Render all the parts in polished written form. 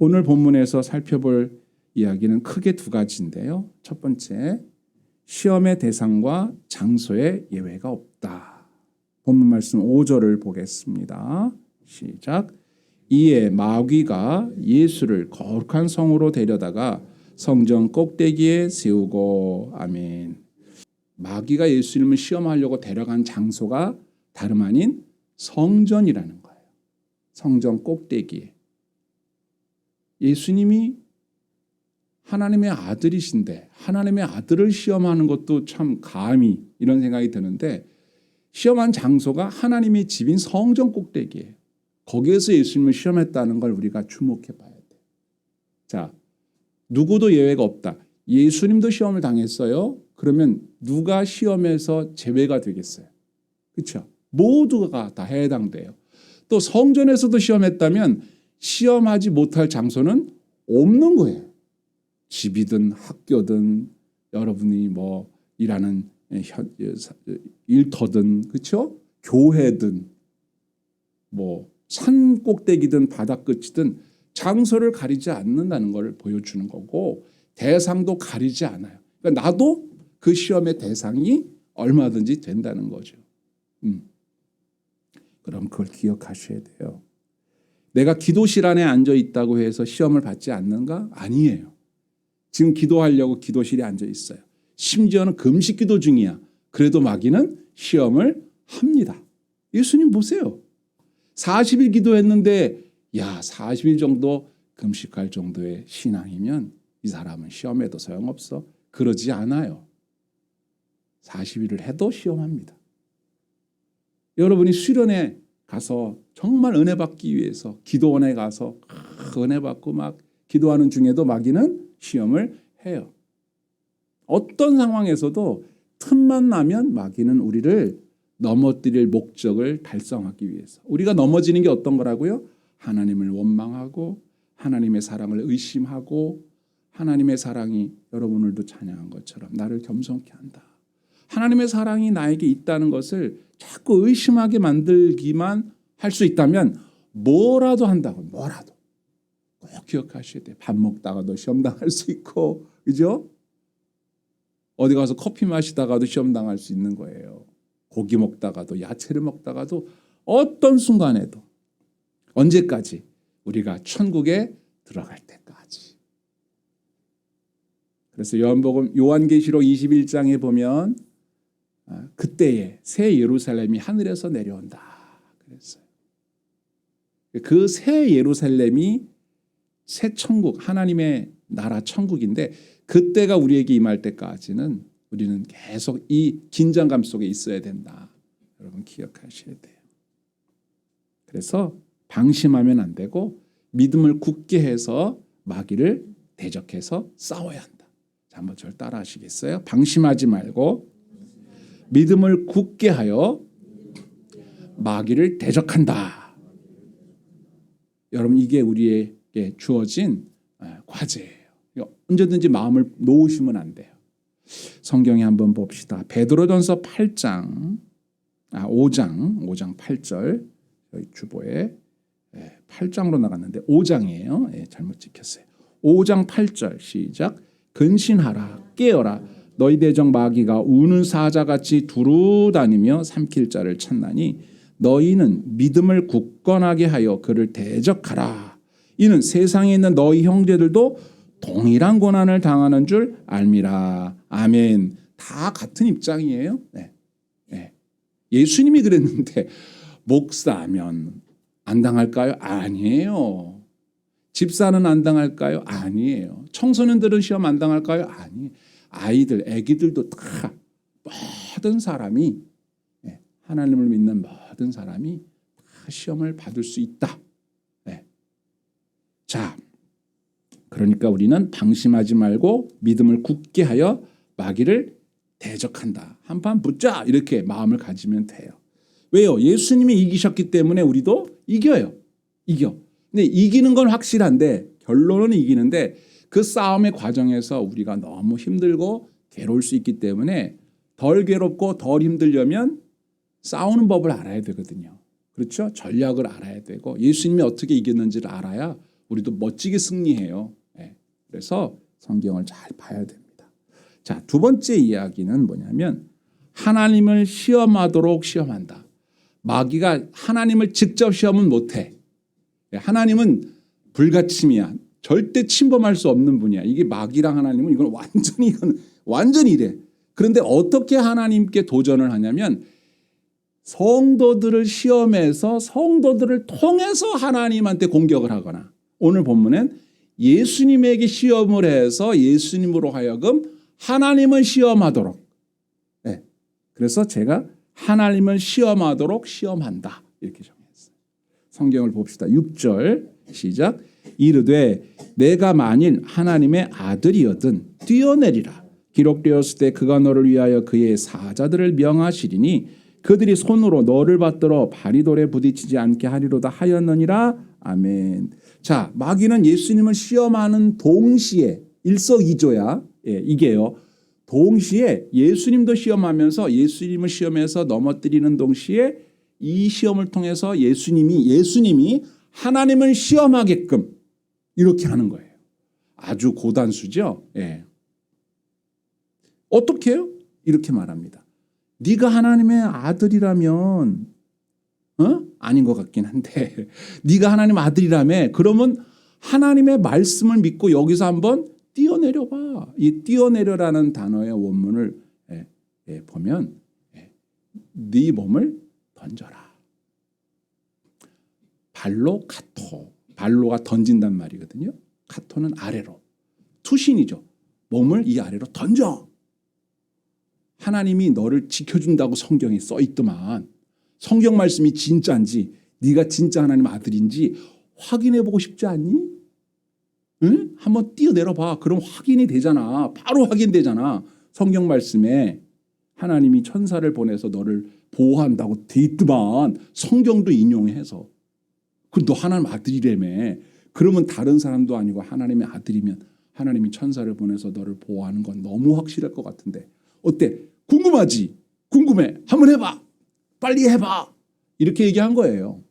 오늘 본문에서 살펴볼 이야기는 크게 두 가지인데요. 첫 번째, 시험의 대상과 장소에 예외가 없다. 본문 말씀 5절을 보겠습니다. 시작. 이에 마귀가 예수를 거룩한 성으로 데려다가 성전 꼭대기에 세우고. 아멘. 마귀가 예수님을 시험하려고 데려간 장소가 다름 아닌 성전이라는 거예요. 성전 꼭대기에. 예수님이 하나님의 아들이신데 하나님의 아들을 시험하는 것도 참 감히 이런 생각이 드는데, 시험한 장소가 하나님의 집인 성전 꼭대기예요. 거기에서 예수님을 시험했다는 걸 우리가 주목해 봐야 돼요. 자, 누구도 예외가 없다. 예수님도 시험을 당했어요. 그러면 누가 시험에서 제외가 되겠어요? 그렇죠? 모두가 다 해당돼요. 또 성전에서도 시험했다면 시험하지 못할 장소는 없는 거예요. 집이든 학교든 여러분이 뭐 일하는 일터든, 그렇죠? 교회든 뭐 산 꼭대기든 바다 끝이든 장소를 가리지 않는다는 걸 보여주는 거고, 대상도 가리지 않아요. 그러니까 나도 그 시험의 대상이 얼마든지 된다는 거죠. 그럼 그걸 기억하셔야 돼요. 내가 기도실 안에 앉아 있다고 해서 시험을 받지 않는가? 아니에요. 지금 기도하려고 기도실에 앉아 있어요. 심지어는 금식 기도 중이야. 그래도 마귀는 시험을 합니다. 예수님 보세요. 40일 기도했는데 40일 정도 금식할 정도의 신앙이면 이 사람은 시험해도 소용없어. 그러지 않아요. 40일을 해도 시험합니다. 여러분이 수련회 가서 정말 은혜 받기 위해서 기도원에 가서 은혜 받고 막 기도하는 중에도 마귀는 시험을 해요. 어떤 상황에서도 틈만 나면 마귀는 우리를 넘어뜨릴 목적을 달성하기 위해서. 우리가 넘어지는 게 어떤 거라고요? 하나님을 원망하고 하나님의 사랑을 의심하고, 하나님의 사랑이 여러분들도 찬양한 것처럼 나를 겸손케 한다. 하나님의 사랑이 나에게 있다는 것을 자꾸 의심하게 만들기만 할 수 있다면 뭐라도 한다고. 뭐라도 꼭 기억하셔야 돼요. 밥 먹다가도 시험 당할 수 있고, 그죠? 어디 가서 커피 마시다가도 시험 당할 수 있는 거예요. 고기 먹다가도, 야채를 먹다가도, 어떤 순간에도. 언제까지? 우리가 천국에 들어갈 때까지. 그래서 요한계시록 21장에 보면 그때에 새 예루살렘이 하늘에서 내려온다 그랬어요. 그 새 예루살렘이 새 천국, 하나님의 나라 천국인데, 그때가 우리에게 임할 때까지는 우리는 계속 이 긴장감 속에 있어야 된다. 여러분 기억하셔야 돼요. 그래서 방심하면 안 되고 믿음을 굳게 해서 마귀를 대적해서 싸워야 한다. 자, 한번 저를 따라 하시겠어요? 방심하지 말고 믿음을 굳게 하여 마귀를 대적한다. 여러분, 이게 우리에게 주어진 과제예요. 언제든지 마음을 놓으시면 안 돼요. 성경에 한번 봅시다. 베드로전서 5장 8절. 여기 주보에 8장으로 나갔는데 5장이에요. 잘못 찍혔어요. 5장 8절 시작. 근신하라, 깨어라. 너희 대적 마귀가 우는 사자같이 두루 다니며 삼킬 자를 찾나니 너희는 믿음을 굳건하게 하여 그를 대적하라. 이는 세상에 있는 너희 형제들도 동일한 고난을 당하는 줄 알미라. 아멘. 다 같은 입장이에요. 네. 예수님이 그랬는데 목사면 안 당할까요? 아니에요. 집사는 안 당할까요? 아니에요. 청소년들은 시험 안 당할까요? 아니에요. 아이들, 애기들도 다 모든 사람이, 하나님을 믿는 모든 사람이 다 시험을 받을 수 있다. 자, 그러니까 우리는 방심하지 말고 믿음을 굳게 하여 마귀를 대적한다. 한판 붙자, 이렇게 마음을 가지면 돼요. 왜요? 예수님이 이기셨기 때문에 우리도 이겨요. 근데 이기는 건 확실한데, 결론은 이기는데 그 싸움의 과정에서 우리가 너무 힘들고 괴로울 수 있기 때문에 덜 괴롭고 덜 힘들려면 싸우는 법을 알아야 되거든요. 그렇죠? 전략을 알아야 되고 예수님이 어떻게 이겼는지를 알아야 우리도 멋지게 승리해요. 예. 그래서 성경을 잘 봐야 됩니다. 자, 두 번째 이야기는 뭐냐면 하나님을 시험하도록 시험한다. 마귀가 하나님을 직접 시험은 못해. 하나님은 불가침이야. 절대 침범할 수 없는 분이야. 이게 마귀랑 하나님은 이건 완전히 이래. 그런데 어떻게 하나님께 도전을 하냐면 성도들을 시험해서 성도들을 통해서 하나님한테 공격을 하거나, 오늘 본문엔 예수님에게 시험을 해서 예수님으로 하여금 하나님을 시험하도록. 네. 그래서 제가 하나님을 시험하도록 시험한다 이렇게 정했어요. 성경을 봅시다. 6절 시작. 이르되 내가 만일 하나님의 아들이거든 뛰어내리라. 기록되었을 때 그가 너를 위하여 그의 사자들을 명하시리니 그들이 손으로 너를 받들어 발이 돌에 부딪히지 않게 하리로다 하였느니라. 아멘. 자, 마귀는 예수님을 시험하는 동시에 일석이조야. 예, 이게요. 동시에 예수님도 시험하면서 예수님을 시험해서 넘어뜨리는 동시에 이 시험을 통해서 예수님이 하나님을 시험하게끔 이렇게 하는 거예요. 아주 고단수죠. 예. 어떻게 해요? 이렇게 말합니다. 네가 하나님의 아들이라면 아닌 것 같긴 한데 네가 하나님 아들이라며 그러면 하나님의 말씀을 믿고 여기서 한번 뛰어내려봐. 이 뛰어내려라는 단어의 원문을 보면 네 몸을 던져라. 발로 카토. 발로가 던진단 말이거든요. 카토는 아래로. 투신이죠. 몸을 이 아래로 던져. 하나님이 너를 지켜준다고 성경에 써 있더만 성경 말씀이 진짜인지 네가 진짜 하나님 아들인지 확인해보고 싶지 않니? 응? 한번 뛰어내려봐. 그럼 확인이 되잖아. 바로 확인되잖아. 성경 말씀에 하나님이 천사를 보내서 너를 보호한다고 돼 있더만 성경도 인용해서 그럼 너 하나님 아들이라며. 그러면 다른 사람도 아니고 하나님의 아들이면 하나님이 천사를 보내서 너를 보호하는 건 너무 확실할 것 같은데 어때? 궁금하지? 궁금해. 한번 해봐. 빨리 해봐. 이렇게 얘기한 거예요.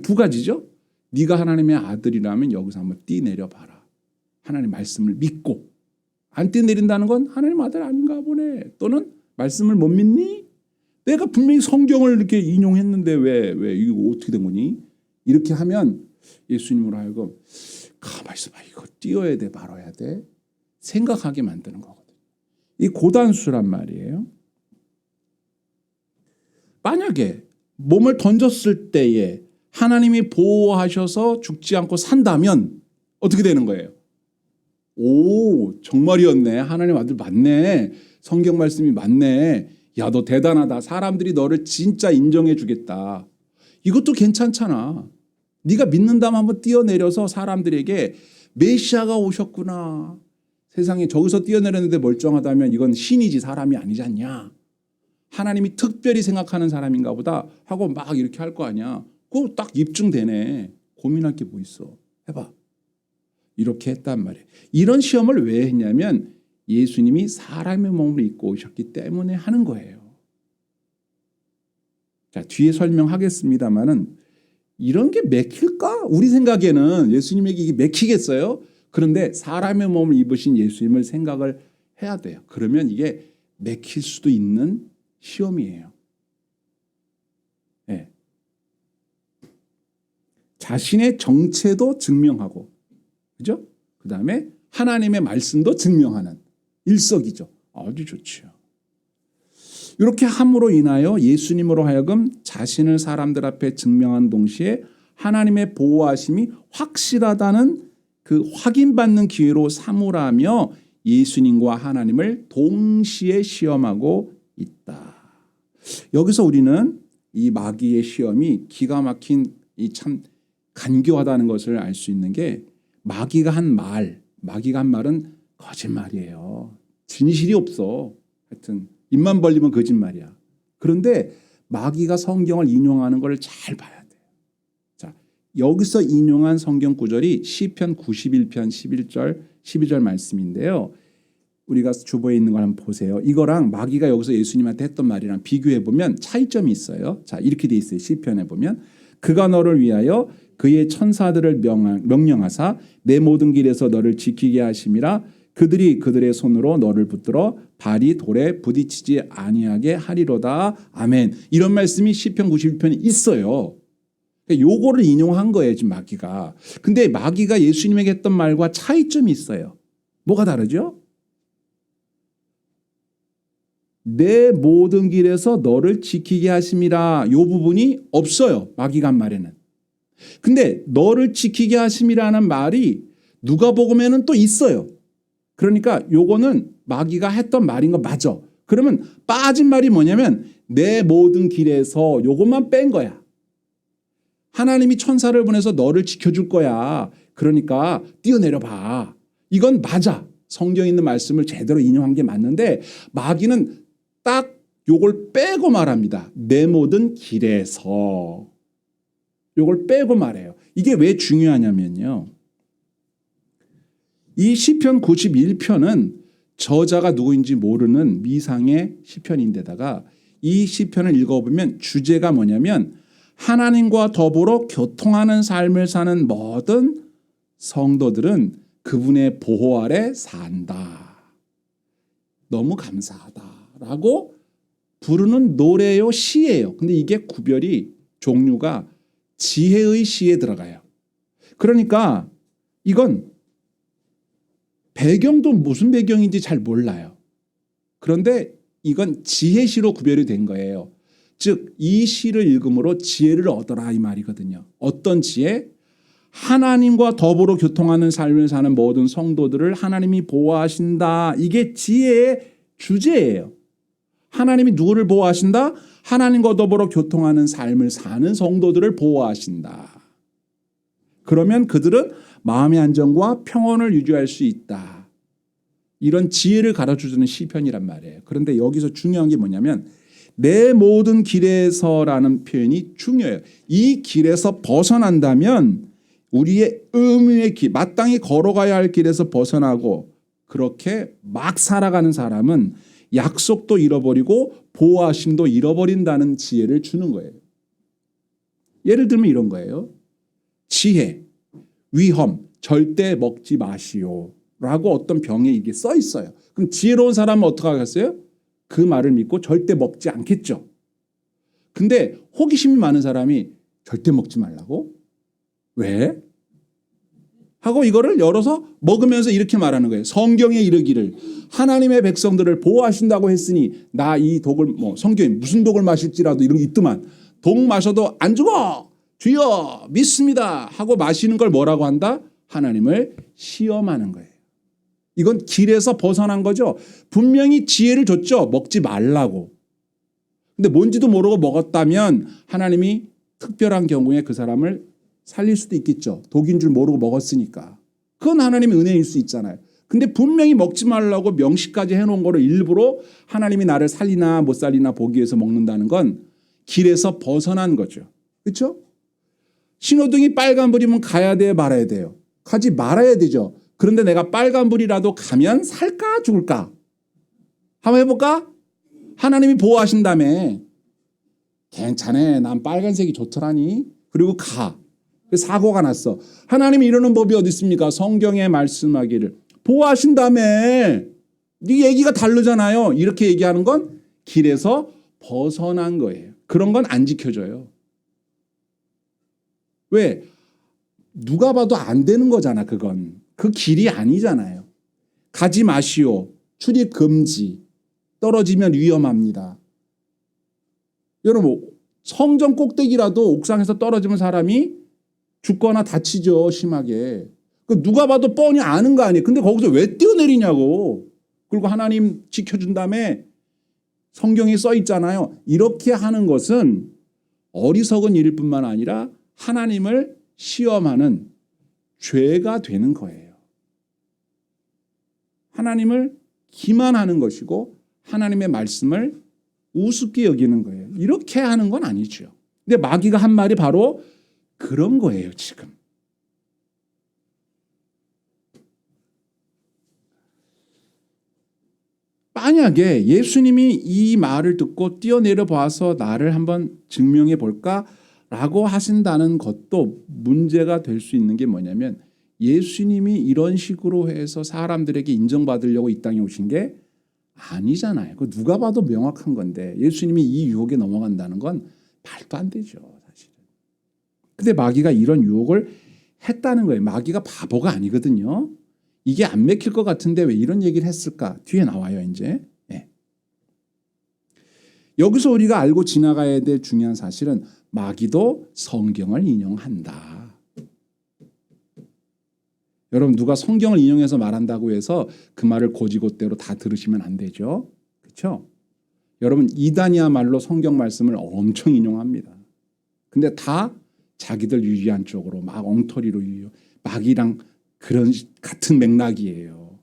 두 가지죠. 네가 하나님의 아들이라면 여기서 한번 뛰내려봐라. 하나님 말씀을 믿고. 안 뛰내린다는 건 하나님 아들 아닌가 보네. 또는 말씀을 못 믿니? 내가 분명히 성경을 이렇게 인용했는데 왜 이거 어떻게 된 거니? 이렇게 하면 예수님으로 하여금 가만히 있어봐. 이거 뛰어야 돼 말아야 돼. 생각하게 만드는 거거든요. 이 고단수란 말이에요. 만약에 몸을 던졌을 때에 하나님이 보호하셔서 죽지 않고 산다면 어떻게 되는 거예요? 오, 정말이었네. 하나님 아들 맞네. 성경 말씀이 맞네. 야, 너 대단하다. 사람들이 너를 진짜 인정해 주겠다. 이것도 괜찮잖아. 네가 믿는다면 한번 뛰어내려서 사람들에게 메시아가 오셨구나. 세상에 저기서 뛰어내렸는데 멀쩡하다면 이건 신이지 사람이 아니지 않냐. 하나님이 특별히 생각하는 사람인가 보다 하고 막 이렇게 할 거 아니야. 그거 딱 입증되네. 고민할 게 뭐 있어. 해봐. 이렇게 했단 말이에요. 이런 시험을 왜 했냐면 예수님이 사람의 몸을 입고 오셨기 때문에 하는 거예요. 자, 뒤에 설명하겠습니다만은 이런 게 맥힐까? 우리 생각에는 예수님에게 이게 맥히겠어요? 그런데 사람의 몸을 입으신 예수님을 생각을 해야 돼요. 그러면 이게 맥힐 수도 있는 시험이에요. 네. 자신의 정체도 증명하고, 그죠? 그 다음에 하나님의 말씀도 증명하는 일석이조. 아주 좋죠. 이렇게 함으로 인하여 예수님으로 하여금 자신을 사람들 앞에 증명한 동시에 하나님의 보호하심이 확실하다는 그 확인받는 기회로 삼으라며 예수님과 하나님을 동시에 시험하고 있다. 여기서 우리는 이 마귀의 시험이 기가 막힌 이 참 간교하다는 것을 알 수 있는 게 마귀가 한 말은 거짓말이에요. 진실이 없어. 하여튼 입만 벌리면 거짓말이야. 그런데 마귀가 성경을 인용하는 걸 잘 봐야 돼요. 자, 여기서 인용한 성경 구절이 시편 91편 11절 12절 말씀인데요. 우리가 주보에 있는 걸 한번 보세요. 이거랑 마귀가 여기서 예수님한테 했던 말이랑 비교해 보면 차이점이 있어요. 자, 이렇게 돼 있어요. 시편에 보면 그가 너를 위하여 그의 천사들을 명령하사 내 모든 길에서 너를 지키게 하심이라. 그들이 그들의 손으로 너를 붙들어 발이 돌에 부딪히지 아니하게 하리로다. 아멘. 이런 말씀이 시편 91편에 있어요. 요거를 인용한 거예요, 지금 마귀가. 근데 마귀가 예수님에게 했던 말과 차이점이 있어요. 뭐가 다르죠? 내 모든 길에서 너를 지키게 하심이라. 요 부분이 없어요, 마귀가 한 말에는. 근데 너를 지키게 하심이라는 말이 누가복음에는 또 있어요. 그러니까 요거는 마귀가 했던 말인 거 맞아. 그러면 빠진 말이 뭐냐면 내 모든 길에서 요것만 뺀 거야. 하나님이 천사를 보내서 너를 지켜줄 거야. 그러니까 뛰어내려 봐. 이건 맞아. 성경에 있는 말씀을 제대로 인용한 게 맞는데 마귀는 딱 요걸 빼고 말합니다. 내 모든 길에서. 요걸 빼고 말해요. 이게 왜 중요하냐면요. 이 시편 91편은 저자가 누구인지 모르는 미상의 시편인데다가 이 시편을 읽어보면 주제가 뭐냐면 하나님과 더불어 교통하는 삶을 사는 모든 성도들은 그분의 보호 아래 산다. 너무 감사하다라고 부르는 노래요, 시예요. 근데 이게 구별이 종류가 지혜의 시에 들어가요. 그러니까 이건 배경도 무슨 배경인지 잘 몰라요. 그런데 이건 지혜시로 구별이 된 거예요. 즉 이 시를 읽음으로 지혜를 얻어라 이 말이거든요. 어떤 지혜? 하나님과 더불어 교통하는 삶을 사는 모든 성도들을 하나님이 보호하신다. 이게 지혜의 주제예요. 하나님이 누구를 보호하신다? 하나님과 더불어 교통하는 삶을 사는 성도들을 보호하신다. 그러면 그들은 마음의 안정과 평온을 유지할 수 있다. 이런 지혜를 가르쳐주는 시편이란 말이에요. 그런데 여기서 중요한 게 뭐냐면 내 모든 길에서라는 표현이 중요해요. 이 길에서 벗어난다면 우리의 의무의 길, 마땅히 걸어가야 할 길에서 벗어나고 그렇게 막 살아가는 사람은 약속도 잃어버리고 보호하심도 잃어버린다는 지혜를 주는 거예요. 예를 들면 이런 거예요. 지혜, 위험, 절대 먹지 마시오 라고 어떤 병에 이게 써 있어요. 그럼 지혜로운 사람은 어떻게 하겠어요? 그 말을 믿고 절대 먹지 않겠죠. 근데 호기심이 많은 사람이 절대 먹지 말라고? 왜? 하고 이거를 열어서 먹으면서 이렇게 말하는 거예요. 성경에 이르기를 하나님의 백성들을 보호하신다고 했으니 나 이 독을 성경에 무슨 독을 마실지라도 이런 게 있더만 독 마셔도 안 죽어. 주여 믿습니다 하고 마시는 걸 뭐라고 한다? 하나님을 시험하는 거예요. 이건 길에서 벗어난 거죠. 분명히 지혜를 줬죠. 먹지 말라고. 근데 뭔지도 모르고 먹었다면 하나님이 특별한 경우에 그 사람을 살릴 수도 있겠죠. 독인 줄 모르고 먹었으니까. 그건 하나님의 은혜일 수 있잖아요. 근데 분명히 먹지 말라고 명시까지 해놓은 거를 일부러 하나님이 나를 살리나 못 살리나 보기 위해서 먹는다는 건 길에서 벗어난 거죠. 그렇죠? 신호등이 빨간불이면 가야 돼 말아야 돼요? 가지 말아야 되죠. 그런데 내가 빨간불이라도 가면 살까 죽을까? 한번 해볼까? 하나님이 보호하신다며. 괜찮아. 난 빨간색이 좋더라니. 그리고 가. 사고가 났어. 하나님이 이러는 법이 어디 있습니까? 성경에 말씀하기를. 보호하신다며. 네 얘기가 다르잖아요. 이렇게 얘기하는 건 길에서 벗어난 거예요. 그런 건 안 지켜져요. 왜? 누가 봐도 안 되는 거잖아, 그건. 그 길이 아니잖아요. 가지 마시오. 출입 금지. 떨어지면 위험합니다. 여러분, 성전 꼭대기라도 옥상에서 떨어지면 사람이 죽거나 다치죠, 심하게. 누가 봐도 뻔히 아는 거 아니에요. 근데 거기서 왜 뛰어내리냐고. 그리고 하나님 지켜준 다음에 성경에 써 있잖아요. 이렇게 하는 것은 어리석은 일일 뿐만 아니라 하나님을 시험하는 죄가 되는 거예요. 하나님을 기만하는 것이고 하나님의 말씀을 우습게 여기는 거예요. 이렇게 하는 건 아니죠. 근데 마귀가 한 말이 바로 그런 거예요, 지금. 만약에 예수님이 이 말을 듣고 뛰어내려 봐서 나를 한번 증명해 볼까? 라고 하신다는 것도 문제가 될 수 있는 게 뭐냐면 예수님이 이런 식으로 해서 사람들에게 인정받으려고 이 땅에 오신 게 아니잖아요. 그 누가 봐도 명확한 건데 예수님이 이 유혹에 넘어간다는 건 말도 안 되죠, 사실은. 근데 마귀가 이런 유혹을 했다는 거예요. 마귀가 바보가 아니거든요. 이게 안 맥힐 것 같은데 왜 이런 얘기를 했을까? 뒤에 나와요, 이제. 네. 여기서 우리가 알고 지나가야 될 중요한 사실은 마귀도 성경을 인용한다. 여러분 누가 성경을 인용해서 말한다고 해서 그 말을 고지고대로 다 들으시면 안 되죠. 그렇죠? 여러분 이단이야말로 성경 말씀을 엄청 인용합니다. 근데 다 자기들 유리한 쪽으로 막 엉터리로 마귀랑 그런 같은 맥락이에요.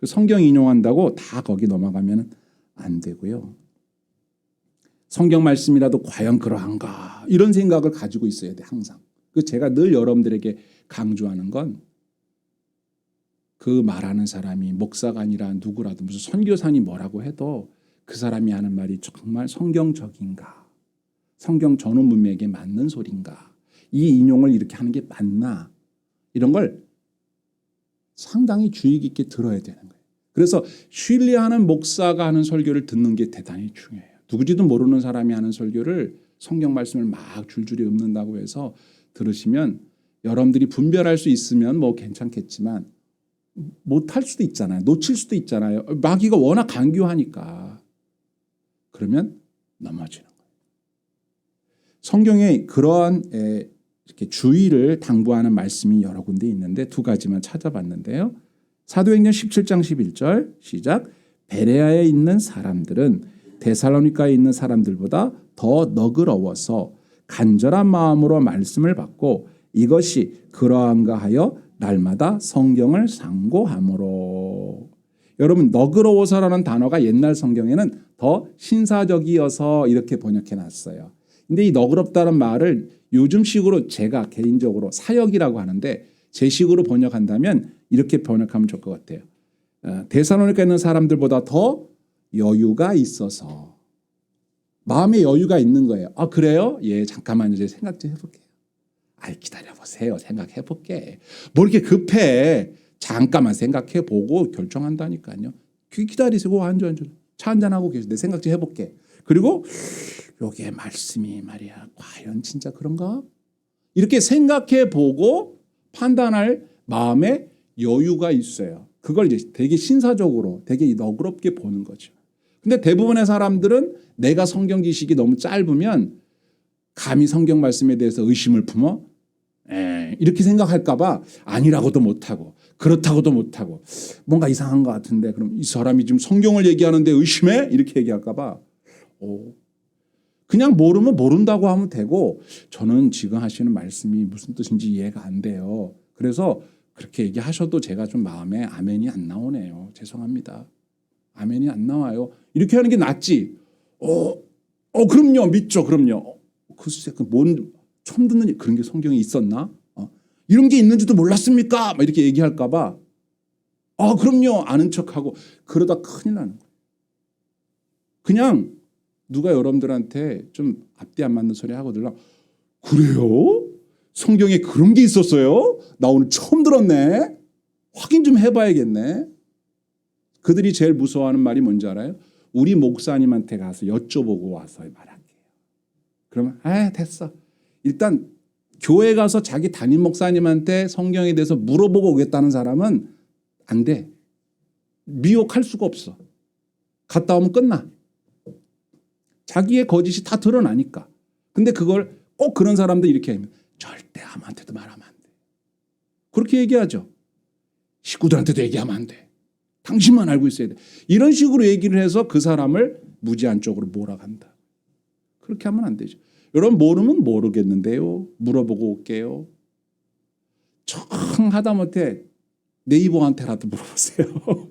성경 인용한다고 다 거기 넘어가면 안 되고요. 성경 말씀이라도 과연 그러한가 이런 생각을 가지고 있어야 돼 항상. 제가 늘 여러분들에게 강조하는 건 그 말하는 사람이 목사가 아니라 누구라도 무슨 선교사니 뭐라고 해도 그 사람이 하는 말이 정말 성경적인가, 성경 전후 문맥에 맞는 소린가, 이 인용을 이렇게 하는 게 맞나 이런 걸 상당히 주의 깊게 들어야 되는 거예요. 그래서 신뢰하는 목사가 하는 설교를 듣는 게 대단히 중요해요. 누구지도 모르는 사람이 하는 설교를 성경 말씀을 막 줄줄이 읊는다고 해서 들으시면 여러분들이 분별할 수 있으면 뭐 괜찮겠지만 못할 수도 있잖아요. 놓칠 수도 있잖아요. 마귀가 워낙 강교하니까. 그러면 넘어지는 거예요. 성경에 그러한 이렇게 주의를 당부하는 말씀이 여러 군데 있는데 두 가지만 찾아봤는데요. 사도행전 17장 11절 시작. 베레아에 있는 사람들은 데살로니가에 있는 사람들보다 더 너그러워서 간절한 마음으로 말씀을 받고 이것이 그러한가 하여 날마다 성경을 상고함으로. 여러분 너그러워서라는 단어가 옛날 성경에는 더 신사적이어서 이렇게 번역해 놨어요. 근데 이 너그럽다는 말을 요즘식으로 제가 개인적으로 사역이라고 하는데 제 식으로 번역한다면 이렇게 번역하면 좋을 것 같아요. 데살로니가에 있는 사람들보다 더 여유가 있어서 마음에 여유가 있는 거예요. 아 그래요? 예 잠깐만 이제 생각 좀 해볼게요. 아이 기다려보세요. 생각해볼게. 뭐 이렇게 급해. 잠깐만 생각해보고 결정한다니까요. 기다리시고 앉아. 차 한잔하고 계세요. 내 생각 좀 해볼게. 그리고 요게 말씀이 말이야. 과연 진짜 그런가? 이렇게 생각해보고 판단할 마음에 여유가 있어요. 그걸 이제 되게 신사적으로 되게 너그럽게 보는 거죠. 근데 대부분의 사람들은 내가 성경 지식이 너무 짧으면 감히 성경 말씀에 대해서 의심을 품어 이렇게 생각할까 봐 아니라고도 못하고 그렇다고도 못하고 뭔가 이상한 것 같은데 그럼 이 사람이 지금 성경을 얘기하는데 의심해? 이렇게 얘기할까 봐 그냥 모르면 모른다고 하면 되고 저는 지금 하시는 말씀이 무슨 뜻인지 이해가 안 돼요. 그래서 그렇게 얘기하셔도 제가 좀 마음에 아멘이 안 나오네요. 죄송합니다. 아멘이 안 나와요. 이렇게 하는 게 낫지. 그럼요. 믿죠. 그럼요. 글쎄, 뭔 처음 듣는 그런 게 성경에 있었나? 이런 게 있는지도 몰랐습니까? 막 이렇게 얘기할까 봐. 그럼요. 아는 척하고 그러다 큰일 나는 거예요. 그냥 누가 여러분들한테 좀 앞뒤 안 맞는 소리 하거든요. 그래요? 성경에 그런 게 있었어요? 나 오늘 처음 들었네. 확인 좀 해봐야겠네. 그들이 제일 무서워하는 말이 뭔지 알아요? 우리 목사님한테 가서 여쭤보고 와서 말할게요. 그러면 됐어. 일단 교회 가서 자기 담임 목사님한테 성경에 대해서 물어보고 오겠다는 사람은 안 돼. 미혹할 수가 없어. 갔다 오면 끝나. 자기의 거짓이 다 드러나니까. 근데 그걸 꼭 그런 사람들 이렇게 하면 절대 아무한테도 말하면 안 돼. 그렇게 얘기하죠. 식구들한테도 얘기하면 안 돼. 당신만 알고 있어야 돼. 이런 식으로 얘기를 해서 그 사람을 무지한 쪽으로 몰아간다. 그렇게 하면 안 되죠. 여러분 모르면 모르겠는데요. 물어보고 올게요. 청 하다못해 네이버한테라도 물어보세요.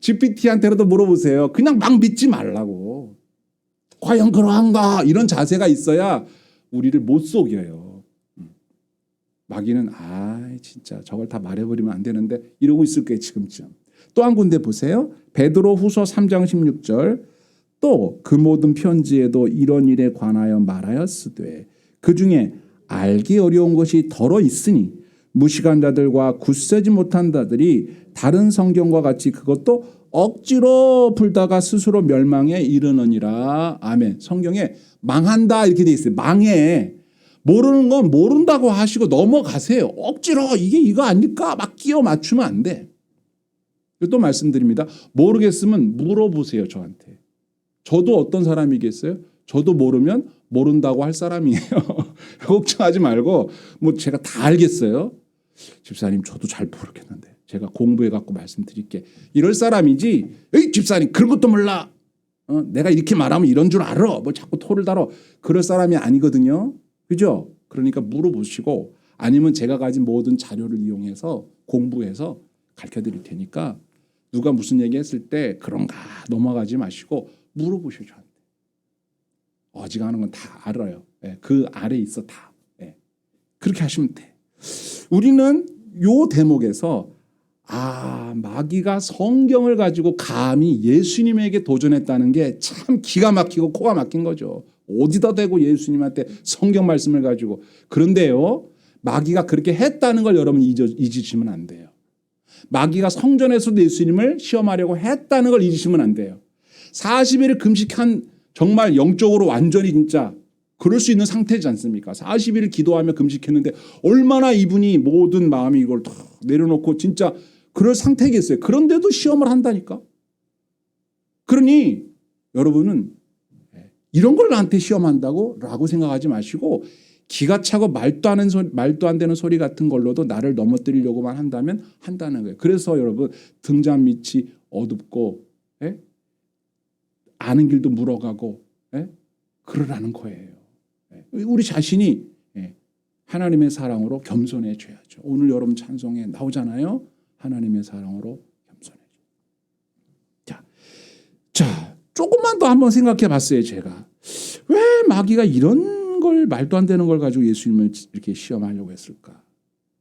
GPT한테라도 물어보세요. 그냥 막 믿지 말라고. 과연 그러한가? 이런 자세가 있어야 우리를 못 속여요. 마귀는 진짜 저걸 다 말해버리면 안 되는데 이러고 있을 거예요 지금쯤. 또 한 군데 보세요. 베드로 후서 3장 16절 또 그 모든 편지에도 이런 일에 관하여 말하였으되 그 중에 알기 어려운 것이 더러 있으니 무식한 자들과 굳세지 못한 자들이 다른 성경과 같이 그것도 억지로 풀다가 스스로 멸망에 이르느니라. 아멘. 성경에 망한다 이렇게 돼 있어요. 망해. 모르는 건 모른다고 하시고 넘어가세요. 억지로 이게 이거 아닐까 막 끼워 맞추면 안 돼. 또 말씀드립니다. 모르겠으면 물어보세요, 저한테. 저도 어떤 사람이겠어요? 저도 모르면 모른다고 할 사람이에요. 걱정하지 말고 뭐 제가 다 알겠어요. 집사님 저도 잘 모르겠는데 제가 공부해 갖고 말씀드릴게. 이럴 사람이지. 에이 집사님 그런 것도 몰라. 내가 이렇게 말하면 이런 줄 알아. 뭐 자꾸 토를 달어. 그럴 사람이 아니거든요. 그죠? 그러니까 물어보시고 아니면 제가 가진 모든 자료를 이용해서 공부해서 가르쳐드릴 테니까 누가 무슨 얘기했을 때 그런가 넘어가지 마시고 물어보셔 저한테. 어지간한 건 다 알아요. 그 아래에 있어 다. 그렇게 하시면 돼. 우리는 요 대목에서 마귀가 성경을 가지고 감히 예수님에게 도전했다는 게 참 기가 막히고 코가 막힌 거죠. 어디다 대고 예수님한테 성경 말씀을 가지고. 그런데요. 마귀가 그렇게 했다는 걸 여러분 잊으시면 안 돼요. 마귀가 성전에서도 예수님을 시험하려고 했다는 걸 잊으시면 안 돼요. 40일을 금식한 정말 영적으로 완전히 진짜 그럴 수 있는 상태지 않습니까? 40일을 기도하며 금식했는데 얼마나 이분이 모든 마음이 이걸 다 내려놓고 진짜 그럴 상태겠어요. 그런데도 시험을 한다니까. 그러니 여러분은 이런 걸 나한테 시험한다고 라고 생각하지 마시고 기가 차고 말도 안 되는 소리 같은 걸로도 나를 넘어뜨리려고만 한다면 한다는 거예요. 그래서 여러분 등잔 밑이 어둡고 아는 길도 물어가고 그러라는 거예요. 우리 자신이 하나님의 사랑으로 겸손해져야죠. 오늘 여러분 찬송에 나오잖아요. 하나님의 사랑으로 겸손해져. 자, 조금만 더 한번 생각해 봤어요. 제가 왜 마귀가 이런 걸 말도 안 되는 걸 가지고 예수님을 이렇게 시험하려고 했을까?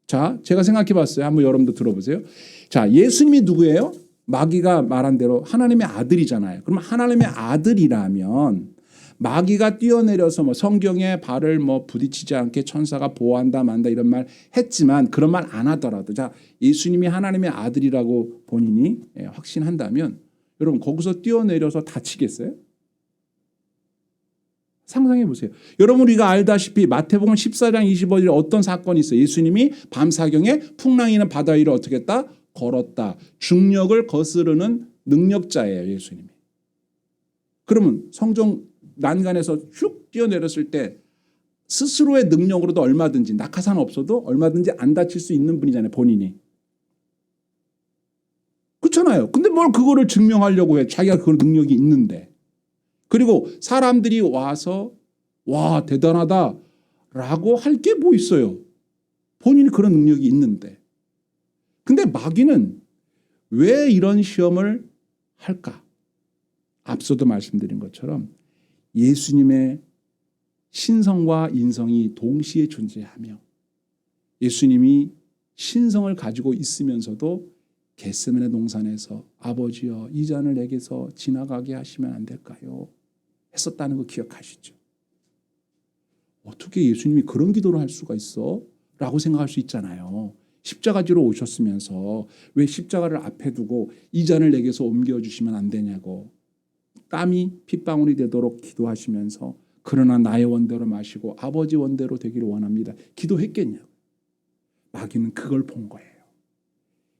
자, 제가 생각해 봤어요. 한번 여러분도 들어보세요. 자, 예수님이 누구예요? 마귀가 말한 대로 하나님의 아들이잖아요. 그러면 하나님의 아들이라면 마귀가 뛰어내려서 뭐 성경에 발을 뭐 부딪히지 않게 천사가 보호한다 만다 이런 말 했지만 그런 말 안 하더라도 자, 예수님이 하나님의 아들이라고 본인이 확신한다면 여러분 거기서 뛰어내려서 다치겠어요? 상상해 보세요. 여러분 우리가 알다시피 마태복음 14장 25절에 어떤 사건이 있어요. 예수님이 밤사경에 풍랑이는 바다 위를 어떻게 했다? 걸었다. 중력을 거스르는 능력자예요. 예수님이. 그러면 성전 난간에서 슉 뛰어내렸을 때 스스로의 능력으로도 얼마든지 낙하산 없어도 얼마든지 안 다칠 수 있는 분이잖아요. 본인이. 그렇잖아요. 근데 뭘 그거를 증명하려고 해. 자기가 그 능력이 있는데. 그리고 사람들이 와서 와 대단하다 라고 할 게 뭐 있어요. 본인이 그런 능력이 있는데. 근데 마귀는 왜 이런 시험을 할까? 앞서도 말씀드린 것처럼 예수님의 신성과 인성이 동시에 존재하며 예수님이 신성을 가지고 있으면서도 겟세마네 동산에서 아버지여 이 잔을 내게서 지나가게 하시면 안 될까요? 했었다는 거 기억하시죠? 어떻게 예수님이 그런 기도를 할 수가 있어? 라고 생각할 수 있잖아요. 십자가 지러 오셨으면서 왜 십자가를 앞에 두고 이 잔을 내게서 옮겨주시면 안 되냐고 땀이 핏방울이 되도록 기도하시면서 그러나 나의 원대로 마시고 아버지 원대로 되기를 원합니다. 기도했겠냐고. 마귀는 그걸 본 거예요.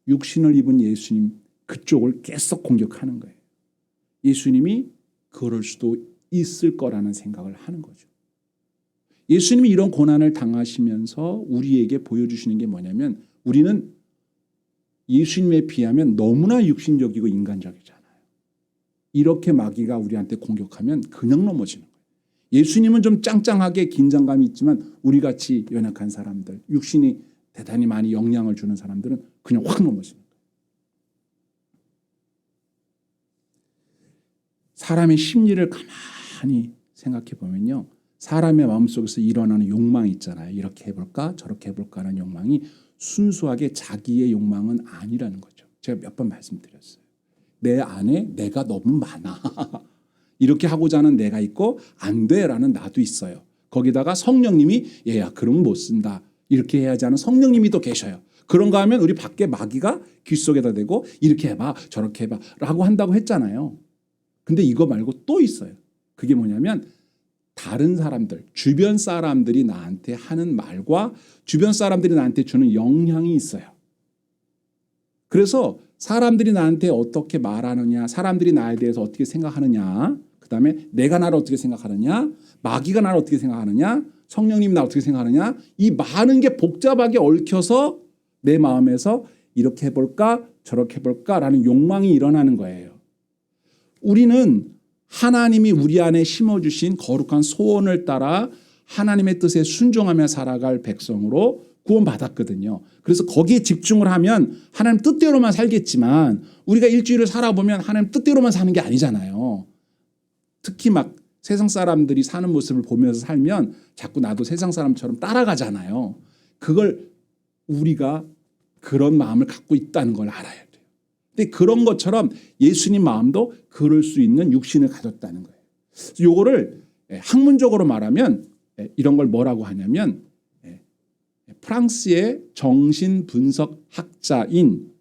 육신을 입은 예수님 그쪽을 계속 공격하는 거예요. 예수님이 그럴 수도 있을 거라는 생각을 하는 거죠. 예수님이 이런 고난을 당하시면서 우리에게 보여주시는 게 뭐냐면 우리는 예수님에 비하면 너무나 육신적이고 인간적이잖아요. 이렇게 마귀가 우리한테 공격하면 그냥 넘어지는 거예요. 예수님은 좀 짱짱하게 긴장감이 있지만 우리같이 연약한 사람들, 육신이 대단히 많이 영향을 주는 사람들은 그냥 확 넘어지는 거예요. 사람의 심리를 가만히 생각해 보면요. 사람의 마음속에서 일어나는 욕망이 있잖아요. 이렇게 해볼까 저렇게 해볼까 하는 욕망이 순수하게 자기의 욕망은 아니라는 거죠. 제가 몇 번 말씀드렸어요. 내 안에 내가 너무 많아. 이렇게 하고자 하는 내가 있고 안 돼라는 나도 있어요. 거기다가 성령님이 얘야 그럼 못 쓴다. 이렇게 해야지 하는 성령님이 또 계셔요. 그런가 하면 우리 밖에 마귀가 귀 속에다 대고 이렇게 해봐 저렇게 해봐 라고 한다고 했잖아요. 근데 이거 말고 또 있어요. 그게 뭐냐면 다른 사람들, 주변 사람들이 나한테 하는 말과 주변 사람들이 나한테 주는 영향이 있어요. 그래서 사람들이 나한테 어떻게 말하느냐, 사람들이 나에 대해서 어떻게 생각하느냐, 그 다음에 내가 나를 어떻게 생각하느냐, 마귀가 나를 어떻게 생각하느냐, 성령님이 나를 어떻게 생각하느냐, 이 많은 게 복잡하게 얽혀서 내 마음에서 이렇게 해볼까 저렇게 해볼까라는 욕망이 일어나는 거예요. 우리는 하나님이 우리 안에 심어주신 거룩한 소원을 따라 하나님의 뜻에 순종하며 살아갈 백성으로 구원받았거든요. 그래서 거기에 집중을 하면 하나님 뜻대로만 살겠지만 우리가 일주일을 살아보면 하나님 뜻대로만 사는 게 아니잖아요. 특히 막 세상 사람들이 사는 모습을 보면서 살면 자꾸 나도 세상 사람처럼 따라가잖아요. 그걸 우리가 그런 마음을 갖고 있다는 걸 알아야 돼요. 근데 그런 것처럼 예수님 마음도 그럴 수 있는 육신을 가졌다는 거예요. 요거를 학문적으로 말하면 이런 걸 뭐라고 하냐면 프랑스의 정신분석학자인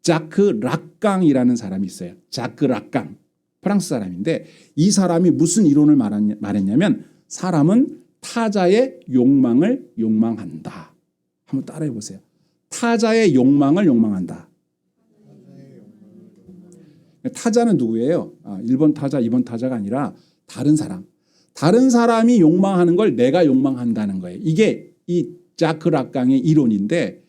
자크 락강이라는 사람이 있어요. 자크 락강. 프랑스 사람인데 이 사람이 무슨 이론을 말했냐면 사람은 타자의 욕망을 욕망한다. 한번 따라해 보세요. 타자의 욕망을 욕망한다. 타자는 누구예요? 1번 타자, 2번 타자가 아니라 다른 사람. 다른 사람이 욕망하는 걸 내가 욕망한다는 거예요. 이게 이 자크 락강의 이론인데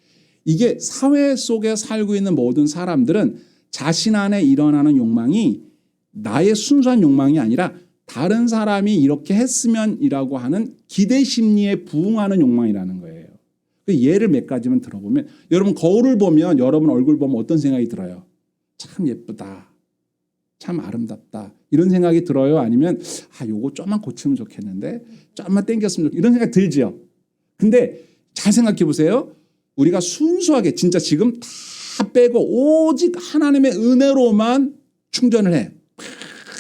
이게 사회 속에 살고 있는 모든 사람들은 자신 안에 일어나는 욕망이 나의 순수한 욕망이 아니라 다른 사람이 이렇게 했으면이라고 하는 기대 심리에 부응하는 욕망이라는 거예요. 예를 몇 가지만 들어보면 여러분 거울을 보면 여러분 얼굴 보면 어떤 생각이 들어요? 참 예쁘다. 참 아름답다. 이런 생각이 들어요? 아니면 요거 좀만 고치면 좋겠는데 좀만 땡겼으면 좋겠는데 이런 생각 들죠? 근데 잘 생각해 보세요. 우리가 순수하게 진짜 지금 다 빼고 오직 하나님의 은혜로만 충전을 해.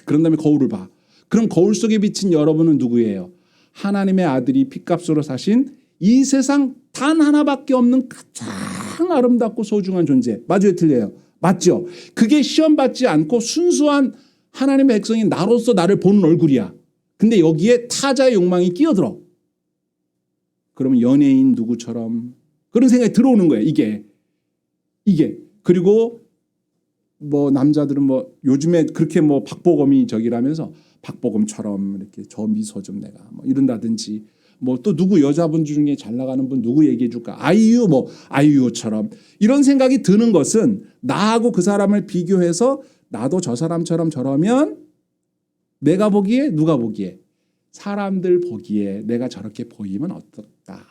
그런 다음에 거울을 봐. 그럼 거울 속에 비친 여러분은 누구예요? 하나님의 아들이 핏값으로 사신 이 세상 단 하나밖에 없는 가장 아름답고 소중한 존재. 맞아요? 틀려요? 맞죠? 그게 시험 받지 않고 순수한 하나님의 백성인 나로서 나를 보는 얼굴이야. 근데 여기에 타자의 욕망이 끼어들어. 그러면 연예인 누구처럼 그런 생각이 들어오는 거예요. 이게. 그리고 뭐 남자들은 뭐 요즘에 그렇게 뭐 박보검이 저기라면서 박보검처럼 이렇게 저 미소 좀 내가 뭐 이런다든지 뭐 또 누구 여자분 중에 잘 나가는 분 누구 얘기해 줄까? 아이유 뭐 아이유처럼 이런 생각이 드는 것은 나하고 그 사람을 비교해서 나도 저 사람처럼 저러면 내가 보기에 누가 보기에 사람들 보기에 내가 저렇게 보이면 어떨까?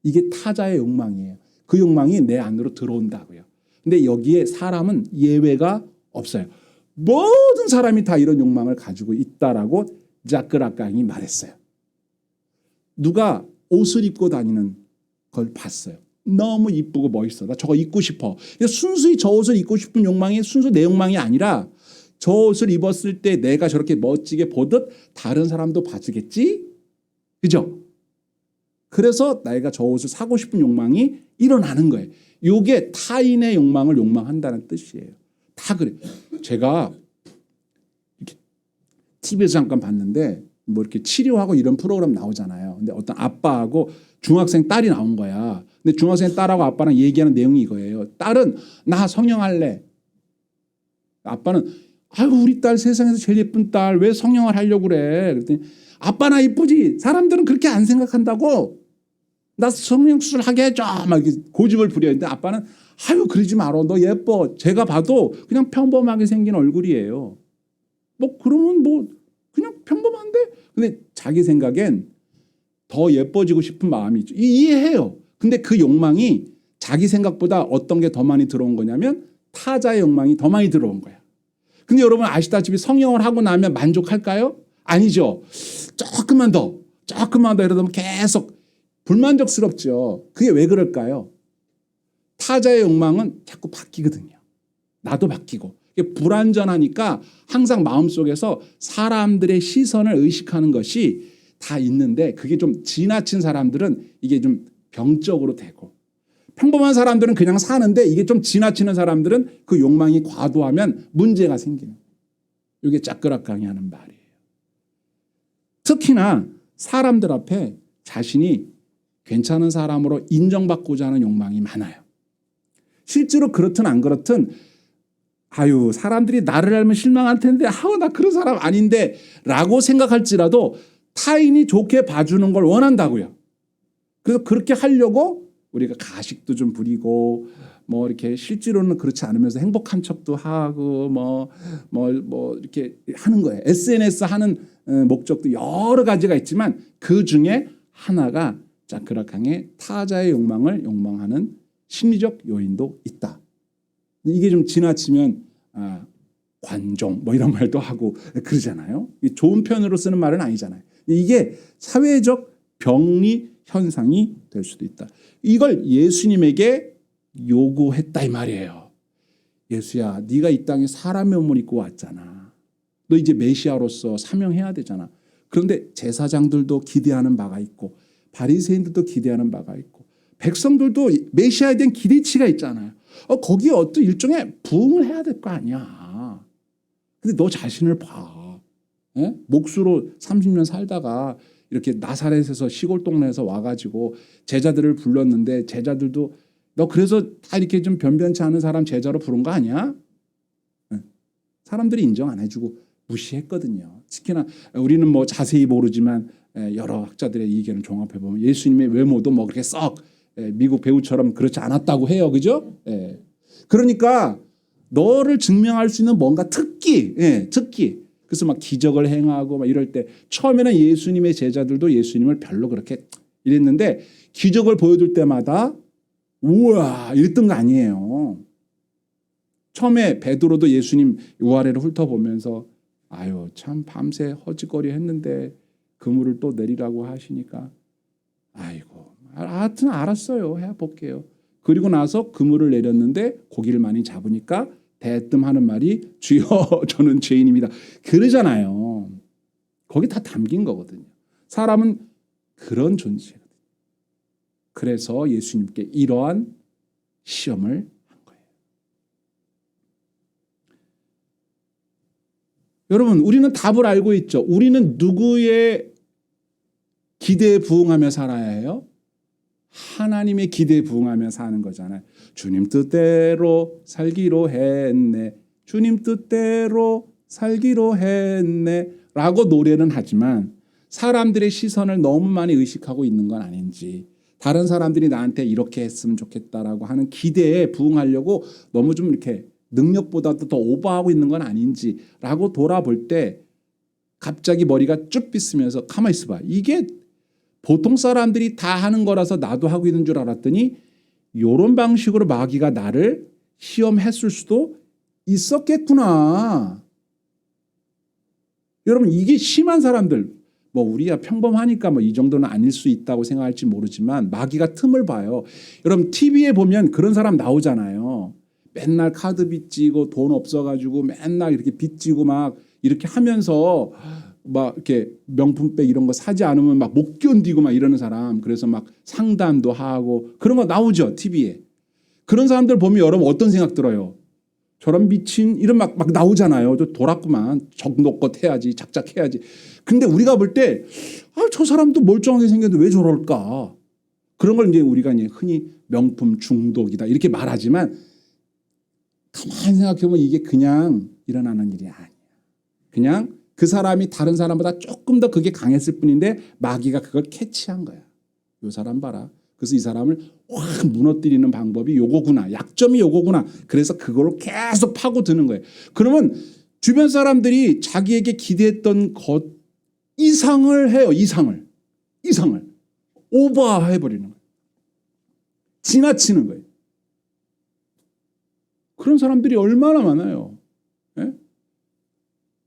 이게 타자의 욕망이에요. 그 욕망이 내 안으로 들어온다고요. 근데 여기에 사람은 예외가 없어요. 모든 사람이 다 이런 욕망을 가지고 있다라고 자크 락강이 말했어요. 누가 옷을 입고 다니는 걸 봤어요. 너무 이쁘고 멋있어. 나 저거 입고 싶어. 순수히 저 옷을 입고 싶은 욕망이 순수 내 욕망이 아니라 저 옷을 입었을 때 내가 저렇게 멋지게 보듯 다른 사람도 봐주겠지? 그죠? 그래서 내가 저 옷을 사고 싶은 욕망이 일어나는 거예요. 이게 타인의 욕망을 욕망한다는 뜻이에요. 다 그래. 제가 이렇게 TV에서 잠깐 봤는데 뭐 이렇게 치료하고 이런 프로그램 나오잖아요. 근데 어떤 아빠하고 중학생 딸이 나온 거야. 근데 중학생 딸하고 아빠랑 얘기하는 내용이 이거예요. 딸은 나 성형할래. 아빠는 아이고 우리 딸 세상에서 제일 예쁜 딸 왜 성형을 하려고 그래. 그랬더니 아빠 나 이쁘지. 사람들은 그렇게 안 생각한다고. 나 성형수술 하게 해줘. 막 이렇게 고집을 부렸는데 아빠는 아유 그러지 마라. 너 예뻐. 제가 봐도 그냥 평범하게 생긴 얼굴이에요. 뭐 그러면 뭐 그냥 평범한데. 근데 자기 생각엔 더 예뻐지고 싶은 마음이 있죠. 이해해요. 근데 그 욕망이 자기 생각보다 어떤 게 더 많이 들어온 거냐면 타자의 욕망이 더 많이 들어온 거야. 근데 여러분 아시다시피 성형을 하고 나면 만족할까요? 아니죠. 조금만 더 이러다 보면 계속 불만족스럽죠. 그게 왜 그럴까요? 타자의 욕망은 자꾸 바뀌거든요. 나도 바뀌고 이게 불완전하니까 항상 마음속에서 사람들의 시선을 의식하는 것이 다 있는데 그게 좀 지나친 사람들은 이게 좀 병적으로 되고 평범한 사람들은 그냥 사는데 이게 좀 지나치는 사람들은 그 욕망이 과도하면 문제가 생기는 거예요. 이게 짝그락강이 하는 말이에요. 특히나 사람들 앞에 자신이 괜찮은 사람으로 인정받고자 하는 욕망이 많아요. 실제로 그렇든 안 그렇든 아유 사람들이 나를 알면 실망할 텐데 나 그런 사람 아닌데 라고 생각할지라도 타인이 좋게 봐주는 걸 원한다고요. 그래서 그렇게 하려고 우리가 가식도 좀 부리고 뭐 이렇게 실제로는 그렇지 않으면서 행복한 척도 하고 뭐 이렇게 하는 거예요. SNS 하는 목적도 여러 가지가 있지만 그 중에 하나가 짝그락강의 타자의 욕망을 욕망하는 심리적 요인도 있다. 이게 좀 지나치면 관종 뭐 이런 말도 하고 그러잖아요. 좋은 편으로 쓰는 말은 아니잖아요. 이게 사회적 병리 현상이 될 수도 있다. 이걸 예수님에게 요구했다 이 말이에요. 예수야, 네가 이 땅에 사람의 몸을 입고 왔잖아. 너 이제 메시아로서 사명해야 되잖아. 그런데 제사장들도 기대하는 바가 있고 바리새인들도 기대하는 바가 있고 백성들도 메시아에 대한 기대치가 있잖아요. 거기에 어떤 일종의 부응을 해야 될 거 아니야. 근데 너 자신을 봐. 에? 목수로 30년 살다가 이렇게 나사렛에서 시골 동네에서 와가지고 제자들을 불렀는데 제자들도 너 그래서 다 이렇게 좀 변변치 않은 사람 제자로 부른 거 아니야? 사람들이 인정 안 해주고 무시했거든요. 특히나 우리는 뭐 자세히 모르지만 여러 학자들의 의견을 종합해 보면 예수님의 외모도 뭐 그렇게 썩 미국 배우처럼 그렇지 않았다고 해요, 그죠? 그러니까 너를 증명할 수 있는 뭔가 특기. 그래서 막 기적을 행하고 막 이럴 때 처음에는 예수님의 제자들도 예수님을 별로 그렇게 이랬는데 기적을 보여줄 때마다 우와 이랬던 거 아니에요. 처음에 베드로도 예수님 요 아래를 훑어보면서 아유 참 밤새 허짓거리 했는데 그물을 또 내리라고 하시니까 아이고 하여튼 알았어요 해볼게요. 그리고 나서 그물을 내렸는데 고기를 많이 잡으니까 대뜸 하는 말이 주여 저는 죄인입니다. 그러잖아요. 거기 다 담긴 거거든요. 사람은 그런 존재거든요. 그래서 예수님께 이러한 시험을 한 거예요. 여러분 우리는 답을 알고 있죠. 우리는 누구의 기대에 부응하며 살아야 해요? 하나님의 기대에 부응하며 사는 거잖아요. 주님 뜻대로 살기로 했네. 주님 뜻대로 살기로 했네. 라고 노래는 하지만 사람들의 시선을 너무 많이 의식하고 있는 건 아닌지 다른 사람들이 나한테 이렇게 했으면 좋겠다라고 하는 기대에 부응하려고 너무 좀 이렇게 능력보다도 더 오버하고 있는 건 아닌지라고 돌아볼 때 갑자기 머리가 쭉 빗으면서 가만히 있어봐. 이게 보통 사람들이 다 하는 거라서 나도 하고 있는 줄 알았더니 이런 방식으로 마귀가 나를 시험했을 수도 있었겠구나. 여러분 이게 심한 사람들 뭐 우리야 평범하니까 뭐 이 정도는 아닐 수 있다고 생각할지 모르지만 마귀가 틈을 봐요. 여러분 TV에 보면 그런 사람 나오잖아요. 맨날 카드 빚지고 돈 없어가지고 맨날 이렇게 빚지고 막 이렇게 하면서 막 이렇게 명품백 이런 거 사지 않으면 막 못 견디고 막 이러는 사람. 그래서 막 상담도 하고 그런 거 나오죠 TV에. 그런 사람들 보면 여러분 어떤 생각 들어요? 저런 미친 이런 막 나오잖아요. 저 돌았구만. 적놓것 해야지 작작해야지. 근데 우리가 볼 때 저 사람도 멀쩡하게 생겼는데 왜 저럴까? 그런 걸 이제 우리가 이제 흔히 명품 중독이다 이렇게 말하지만 가만히 생각해 보면 이게 그냥 일어나는 일이 아니야. 그냥 그 사람이 다른 사람보다 조금 더 그게 강했을 뿐인데 마귀가 그걸 캐치한 거야. 이 사람 봐라. 그래서 이 사람을 확 무너뜨리는 방법이 요거구나. 약점이 요거구나. 그래서 그걸로 계속 파고드는 거예요. 그러면 주변 사람들이 자기에게 기대했던 것 이상을 해요. 이상을. 오버해버리는 거예요. 지나치는 거예요. 그런 사람들이 얼마나 많아요. 예?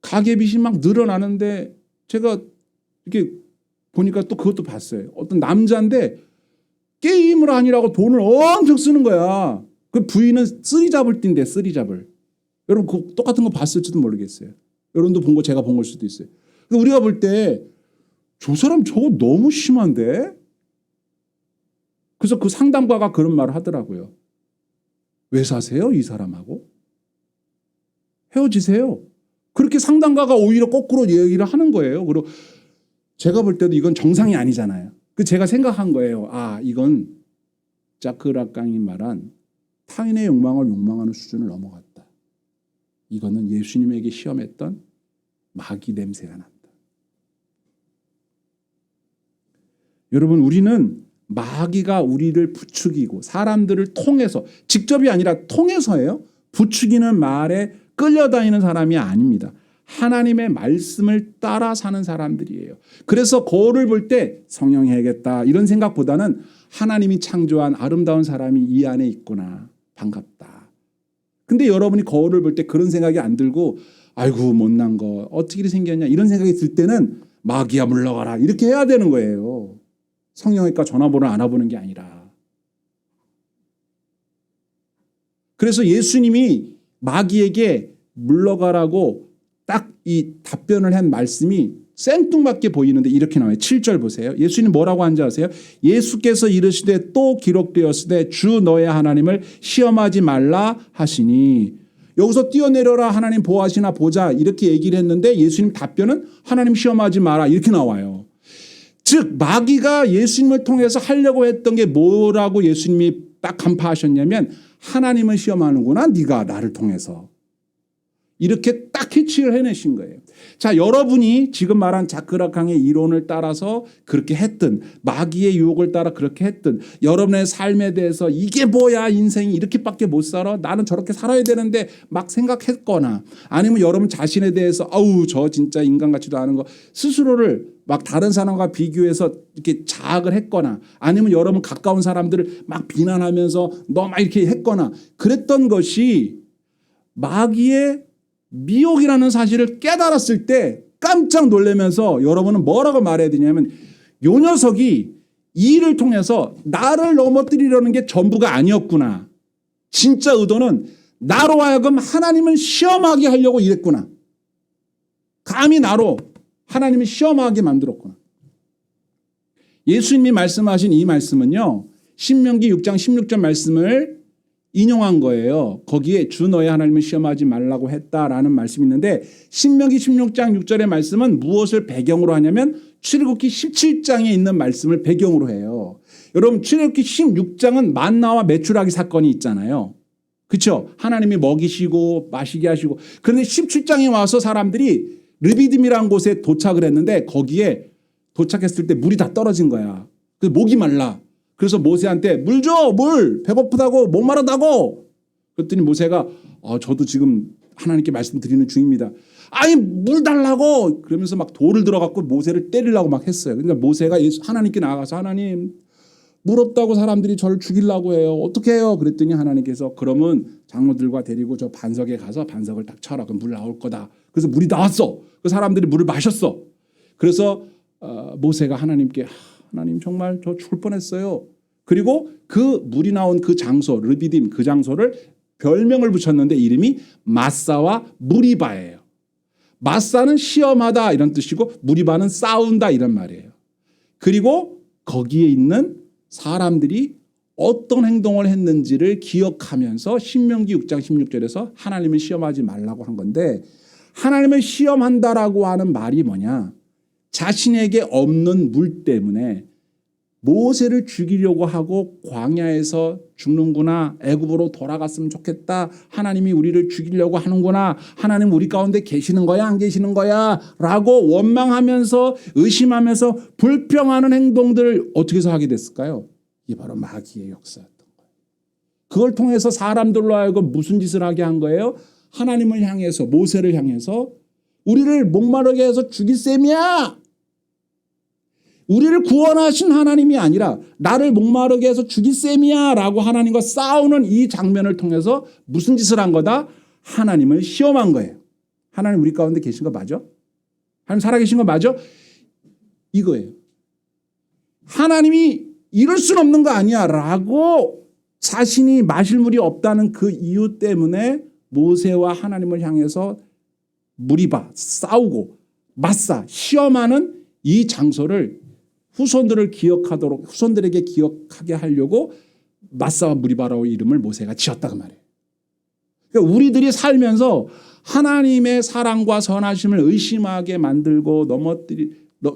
가계빚이 막 늘어나는데 제가 이렇게 보니까 또 그것도 봤어요. 어떤 남자인데 게임을 아니라고 돈을 엄청 쓰는 거야. 그 부인은 쓰리잡을 뛴대. 쓰리잡을. 여러분 그 똑같은 거 봤을지도 모르겠어요. 여러분도 본 거 제가 본 걸 수도 있어요. 근데 우리가 볼 때 저 사람 저거 너무 심한데? 그래서 그 상담가가 그런 말을 하더라고요. 왜 사세요? 이 사람하고? 헤어지세요. 그렇게 상담가가 오히려 거꾸로 얘기를 하는 거예요. 그리고 제가 볼 때도 이건 정상이 아니잖아요. 그 제가 생각한 거예요. 아, 이건 자크 락강이 말한 타인의 욕망을 욕망하는 수준을 넘어갔다. 이거는 예수님에게 시험했던 마귀 냄새가 난다. 여러분, 우리는 마귀가 우리를 부추기고 사람들을 통해서, 직접이 아니라 통해서예요. 부추기는 말에 끌려다니는 사람이 아닙니다. 하나님의 말씀을 따라 사는 사람들이에요. 그래서 거울을 볼 때 성령 해야겠다 이런 생각보다는 하나님이 창조한 아름다운 사람이 이 안에 있구나. 반갑다. 근데 여러분이 거울을 볼 때 그런 생각이 안 들고 아이고 못난 거 어떻게 이렇게 생겼냐 이런 생각이 들 때는 마귀야 물러가라 이렇게 해야 되는 거예요. 성령외과 전화번호를 알아보는 게 아니라. 그래서 예수님이 마귀에게 물러가라고 딱 이 답변을 한 말씀이 생뚱맞게 보이는데 이렇게 나와요. 7절 보세요. 예수님 뭐라고 한지 아세요? 예수께서 이르시되 또 기록되었으되 주 너의 하나님을 시험하지 말라 하시니. 여기서 뛰어내려라 하나님 보아시나 보자 이렇게 얘기를 했는데 예수님 답변은 하나님 시험하지 마라 이렇게 나와요. 즉 마귀가 예수님을 통해서 하려고 했던 게 뭐라고 예수님이 딱 간파하셨냐면 하나님을 시험하는구나 네가 나를 통해서. 이렇게 딱 캐치를 해내신 거예요. 자, 여러분이 지금 말한 자크락강의 이론을 따라서 그렇게 했든 마귀의 유혹을 따라 그렇게 했든 여러분의 삶에 대해서 이게 뭐야 인생이 이렇게밖에 못 살아 나는 저렇게 살아야 되는데 막 생각했거나 아니면 여러분 자신에 대해서 아우 저 진짜 인간 같지도 않은 거 스스로를 막 다른 사람과 비교해서 이렇게 자학을 했거나 아니면 여러분 가까운 사람들을 막 비난하면서 너 막 이렇게 했거나 그랬던 것이 마귀의 미혹이라는 사실을 깨달았을 때 깜짝 놀라면서 여러분은 뭐라고 말해야 되냐면 요 녀석이 이 일을 통해서 나를 넘어뜨리려는 게 전부가 아니었구나. 진짜 의도는 나로 하여금 하나님을 시험하게 하려고 이랬구나. 감히 나로 하나님을 시험하게 만들었구나. 예수님이 말씀하신 이 말씀은요. 신명기 6장 16절 말씀을 인용한 거예요. 거기에 주 너의 하나님을 시험하지 말라고 했다라는 말씀이 있는데 신명기 16장 6절의 말씀은 무엇을 배경으로 하냐면 출애굽기 17장에 있는 말씀을 배경으로 해요. 여러분 출애굽기 16장은 만나와 메추라기 사건이 있잖아요. 그렇죠? 하나님이 먹이시고 마시게 하시고 그런데 17장에 와서 사람들이 르비딤이라는 곳에 도착을 했는데 거기에 도착했을 때 물이 다 떨어진 거야. 그래서 목이 말라. 그래서 모세한테 물 줘, 물 배고프다고 목마르다고. 그랬더니 모세가 저도 지금 하나님께 말씀드리는 중입니다. 아니 물 달라고 그러면서 막 돌을 들어갖고 모세를 때리려고 막 했어요. 그러니까 모세가 하나님께 나가서 하나님 물 없다고 사람들이 저를 죽이려고 해요. 어떻게 해요? 그랬더니 하나님께서 그러면 장로들과 데리고 저 반석에 가서 반석을 딱 쳐라. 그럼 물 나올 거다. 그래서 물이 나왔어. 그 사람들이 물을 마셨어. 그래서 모세가 하나님께 하나님 정말 저 죽을 뻔했어요. 그리고 그 물이 나온 그 장소 르비딤 그 장소를 별명을 붙였는데 이름이 마사와 무리바예요. 마사는 시험하다 이런 뜻이고 무리바는 싸운다 이런 말이에요. 그리고 거기에 있는 사람들이 어떤 행동을 했는지를 기억하면서 신명기 6장 16절에서 하나님을 시험하지 말라고 한 건데 하나님을 시험한다라고 하는 말이 뭐냐. 자신에게 없는 물 때문에 모세를 죽이려고 하고 광야에서 죽는구나. 애굽으로 돌아갔으면 좋겠다. 하나님이 우리를 죽이려고 하는구나. 하나님 우리 가운데 계시는 거야 안 계시는 거야 라고 원망하면서 의심하면서 불평하는 행동들을 어떻게 해서 하게 됐을까요? 이게 바로 마귀의 역사였던 거예요. 그걸 통해서 사람들로 하여금 무슨 짓을 하게 한 거예요? 하나님을 향해서 모세를 향해서 우리를 목마르게 해서 죽일 셈이야. 우리를 구원하신 하나님이 아니라 나를 목마르게 해서 죽일 셈이야 라고 하나님과 싸우는 이 장면을 통해서 무슨 짓을 한 거다? 하나님을 시험한 거예요. 하나님 우리 가운데 계신 거 맞아? 하나님 살아계신 거 맞아? 이거예요. 하나님이 이럴 수는 없는 거 아니야 라고 자신이 마실 물이 없다는 그 이유 때문에 모세와 하나님을 향해서 무리바 싸우고 맞사 시험하는 이 장소를 후손들에게 기억하게 하려고 맞사와 무리바라고 이름을 모세가 지었다고 말해요. 그러니까 우리들이 살면서 하나님의 사랑과 선하심을 의심하게 만들고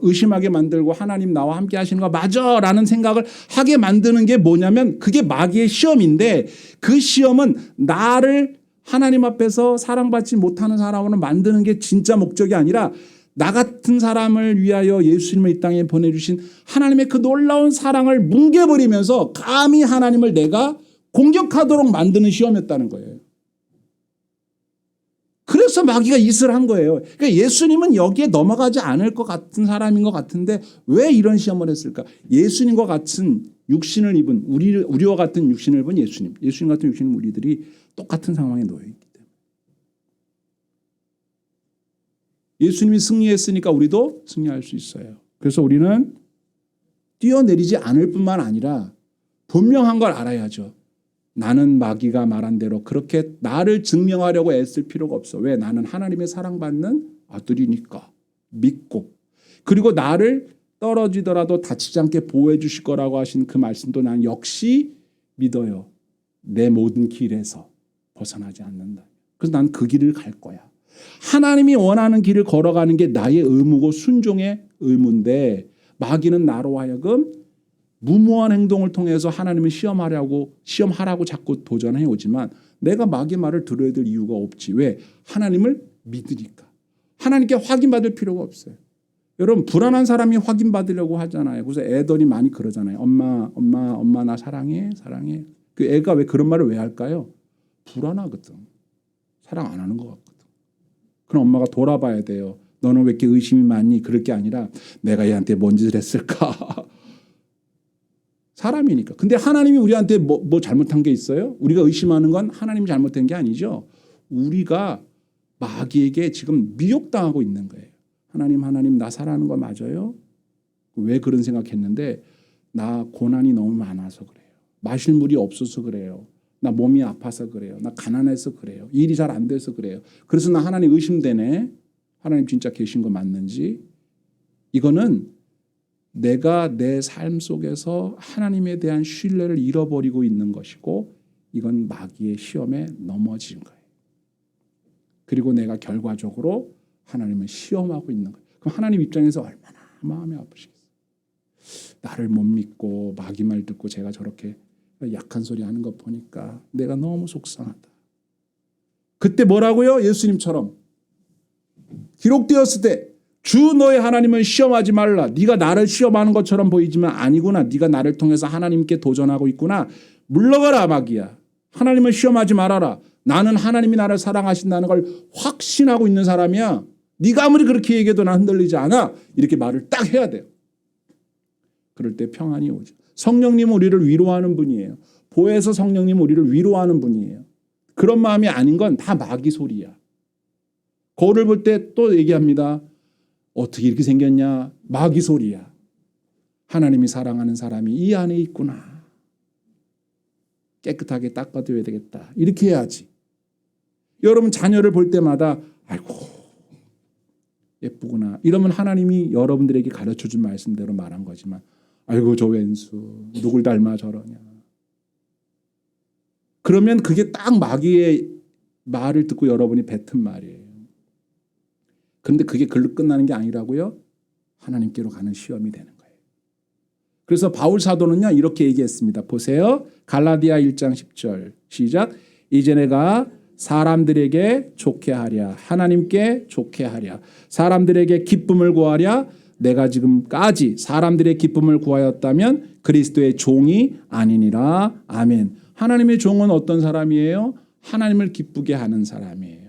의심하게 만들고 하나님 나와 함께 하시는 거 맞아 라는 생각을 하게 만드는 게 뭐냐면 그게 마귀의 시험인데 그 시험은 나를 하나님 앞에서 사랑받지 못하는 사람으로 만드는 게 진짜 목적이 아니라 나 같은 사람을 위하여 예수님을 이 땅에 보내주신 하나님의 그 놀라운 사랑을 뭉개버리면서 감히 하나님을 내가 공격하도록 만드는 시험이었다는 거예요. 그래서 마귀가 이 짓을 한 거예요. 그러니까 예수님은 여기에 넘어가지 않을 것 같은 사람인 것 같은데 왜 이런 시험을 했을까? 예수님과 같은 육신을 입은 우리와 같은 육신을 입은 예수님 같은 육신을 입은 우리들이 똑같은 상황에 놓여 있기 때문에. 예수님이 승리했으니까 우리도 승리할 수 있어요. 그래서 우리는 뛰어내리지 않을 뿐만 아니라 분명한 걸 알아야죠. 나는 마귀가 말한 대로 그렇게 나를 증명하려고 애쓸 필요가 없어. 왜? 나는 하나님의 사랑받는 아들이니까. 믿고. 그리고 나를 떨어지더라도 다치지 않게 보호해 주실 거라고 하신 그 말씀도 난 역시 믿어요. 내 모든 길에서 벗어나지 않는다. 그래서 난 그 길을 갈 거야. 하나님이 원하는 길을 걸어가는 게 나의 의무고 순종의 의무인데 마귀는 나로 하여금 무모한 행동을 통해서 하나님을 시험하라고 자꾸 도전해 오지만 내가 마귀의 말을 들어야 될 이유가 없지. 왜? 하나님을 믿으니까. 하나님께 확인받을 필요가 없어요. 여러분 불안한 사람이 확인받으려고 하잖아요. 그래서 애들이 많이 그러잖아요. 엄마 나 사랑해. 그 애가 왜 그런 말을 왜 할까요? 불안하거든. 사랑 안 하는 것 같거든. 그럼 엄마가 돌아봐야 돼요. 너는 왜 이렇게 의심이 많니? 그럴 게 아니라 내가 얘한테 뭔 짓을 했을까? 사람이니까. 근데 하나님이 우리한테 뭐 잘못한 게 있어요? 우리가 의심하는 건 하나님이 잘못된 게 아니죠. 우리가 마귀에게 지금 미혹당하고 있는 거예요. 하나님 나 사랑하는 거 맞아요? 왜 그런 생각했는데 나 고난이 너무 많아서 그래요. 마실 물이 없어서 그래요. 나 몸이 아파서 그래요. 나 가난해서 그래요. 일이 잘 안 돼서 그래요. 그래서 나 하나님 의심되네. 하나님 진짜 계신 거 맞는지. 이거는 내가 내 삶 속에서 하나님에 대한 신뢰를 잃어버리고 있는 것이고 이건 마귀의 시험에 넘어진 거예요. 그리고 내가 결과적으로 하나님을 시험하고 있는 거예요. 그럼 하나님 입장에서 얼마나 마음이 아프시겠어요. 나를 못 믿고 마귀 말 듣고 제가 저렇게 약한 소리 하는 거 보니까 내가 너무 속상하다. 그때 뭐라고요? 예수님처럼 기록되었을 때 주 너의 하나님은 시험하지 말라. 네가 나를 시험하는 것처럼 보이지만 아니구나. 네가 나를 통해서 하나님께 도전하고 있구나. 물러가라 마귀야. 하나님을 시험하지 말아라. 나는 하나님이 나를 사랑하신다는 걸 확신하고 있는 사람이야. 네가 아무리 그렇게 얘기해도 난 흔들리지 않아. 이렇게 말을 딱 해야 돼요. 그럴 때 평안이 오죠. 성령님은 우리를 위로하는 분이에요. 보혜사 성령님은 우리를 위로하는 분이에요. 그런 마음이 아닌 건 다 마귀 소리야. 거울을 볼 때 또 얘기합니다. 어떻게 이렇게 생겼냐? 마귀 소리야. 하나님이 사랑하는 사람이 이 안에 있구나. 깨끗하게 닦아줘야 되겠다. 이렇게 해야지. 여러분 자녀를 볼 때마다 아이고 예쁘구나. 이러면 하나님이 여러분들에게 가르쳐준 말씀대로 말한 거지만 아이고 저 왼수 누굴 닮아 저러냐. 그러면 그게 딱 마귀의 말을 듣고 여러분이 뱉은 말이에요. 그런데 그게 글로 끝나는 게 아니라고요. 하나님께로 가는 시험이 되는 거예요. 그래서 바울 사도는요 이렇게 얘기했습니다. 보세요. 갈라디아 1장 10절 시작. 이제 내가 사람들에게 좋게 하랴 하나님께 좋게 하랴 사람들에게 기쁨을 구하랴 내가 지금까지 사람들의 기쁨을 구하였다면 그리스도의 종이 아니니라. 아멘. 하나님의 종은 어떤 사람이에요? 하나님을 기쁘게 하는 사람이에요.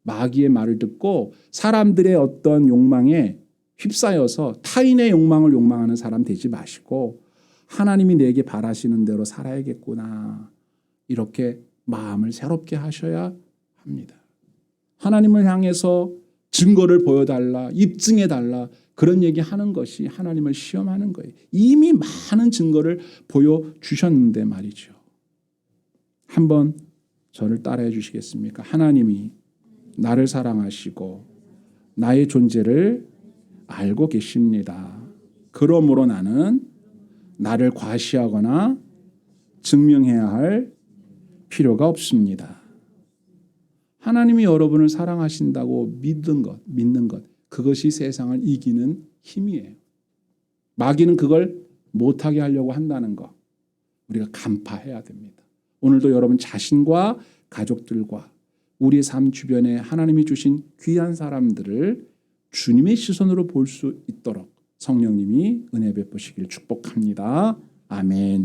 마귀의 말을 듣고 사람들의 어떤 욕망에 휩싸여서 타인의 욕망을 욕망하는 사람 되지 마시고 하나님이 내게 바라시는 대로 살아야겠구나. 이렇게 마음을 새롭게 하셔야 합니다. 하나님을 향해서 증거를 보여달라, 입증해달라 그런 얘기하는 것이 하나님을 시험하는 거예요. 이미 많은 증거를 보여주셨는데 말이죠. 한번 저를 따라해 주시겠습니까? 하나님이 나를 사랑하시고 나의 존재를 알고 계십니다. 그러므로 나는 나를 과시하거나 증명해야 할 필요가 없습니다. 하나님이 여러분을 사랑하신다고 믿는 것, 그것이 세상을 이기는 힘이에요. 마귀는 그걸 못하게 하려고 한다는 것, 우리가 간파해야 됩니다. 오늘도 여러분 자신과 가족들과 우리의 삶 주변에 하나님이 주신 귀한 사람들을 주님의 시선으로 볼 수 있도록 성령님이 은혜 베푸시길 축복합니다. 아멘.